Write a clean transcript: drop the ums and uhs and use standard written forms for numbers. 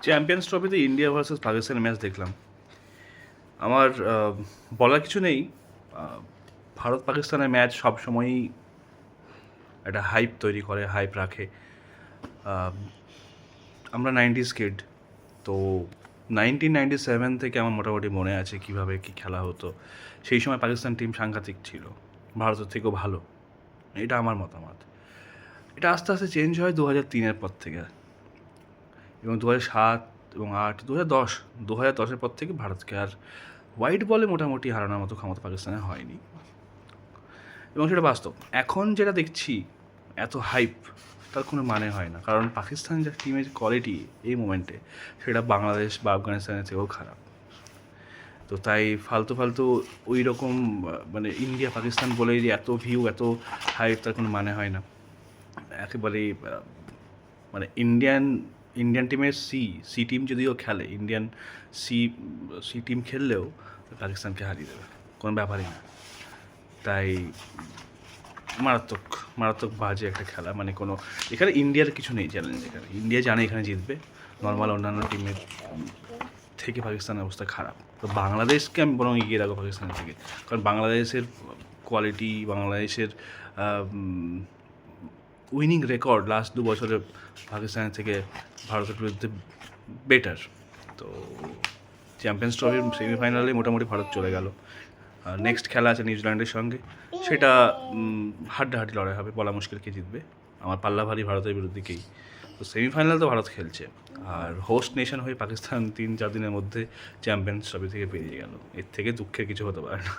Champions ট্রফিতে India versus পাকিস্তানের match দেখলাম। আমার বলার কিছু নেই। ভারত পাকিস্তানের ম্যাচ সবসময়ই একটা হাইপ তৈরি করে, হাইপ রাখে। আহ, আমরা 90s কিড, তো 1997 থেকে আমার মোটামুটি মনে আছে কীভাবে কী খেলা হতো। সেই সময় পাকিস্তান টিম সাংঘাতিক ছিল, ভারতের থেকেও ভালো। এটা আমার মতামত। এটা আস্তে আস্তে চেঞ্জ হয় 2003-এর পর থেকে, এবং 2007 এবং 8, 2010, 2010-এর পর থেকে ভারতকে আর হোয়াইট বলে মোটামুটি হারানোর মতো ক্ষমতা পাকিস্তানে হয়নি, এবং সেটা বাস্তব। এখন যেটা দেখছি এত হাইপ, তার কোনো মানে হয় না, কারণ পাকিস্তান যে টিমের কোয়ালিটি এই মোমেন্টে, সেটা বাংলাদেশ বা আফগানিস্তানের থেকেও খারাপ। তো তাই ফালতু ফালতু ওই রকম মানে ইন্ডিয়া পাকিস্তান বলে যে এত ভিউ, এত হাইপ, তার কোনো মানে হয় না একেবারেই। মানে ইন্ডিয়ান টিমের সি টিম যদিও খেলে, ইন্ডিয়ান সি সি টিম খেললেও পাকিস্তানকে হারিয়ে দেবে, কোনো ব্যাপারই না। তাই মারাত্মক মারাত্মক বাজে একটা খেলা। মানে কোনো এখানে ইন্ডিয়ার কিছু নেই চ্যালেঞ্জ। এখানে ইন্ডিয়া জানে এখানে জিতবে, নর্মাল অন্যান্য টিমের থেকে পাকিস্তানের অবস্থা খারাপ। তো বাংলাদেশকে আমি বরং এগিয়ে রাখবো পাকিস্তানের থেকে, কারণ বাংলাদেশের কোয়ালিটি, বাংলাদেশের উইনিং রেকর্ড লাস্ট 2 বছরে পাকিস্তানের থেকে ভারতের বিরুদ্ধে বেটার। তো চ্যাম্পিয়ন্স ট্রফির সেমিফাইনালে মোটামুটি ভারত চলে গেল। নেক্সট খেলা আছে নিউজিল্যান্ডের সঙ্গে, সেটা হাড্ডাহাড্ডি লড়াই হবে, বলা মুশকিল কে জিতবে। আমার পাল্লা ভারী ভারতের বিরুদ্ধেই। তো সেমিফাইনাল তো ভারত খেলছে, আর হোস্ট নেশন হয়ে পাকিস্তান 3-4 দিনের মধ্যে চ্যাম্পিয়ন্স ট্রফি থেকে বেরিয়ে গেল। এর থেকে দুঃখের কিছু হতে পারে না।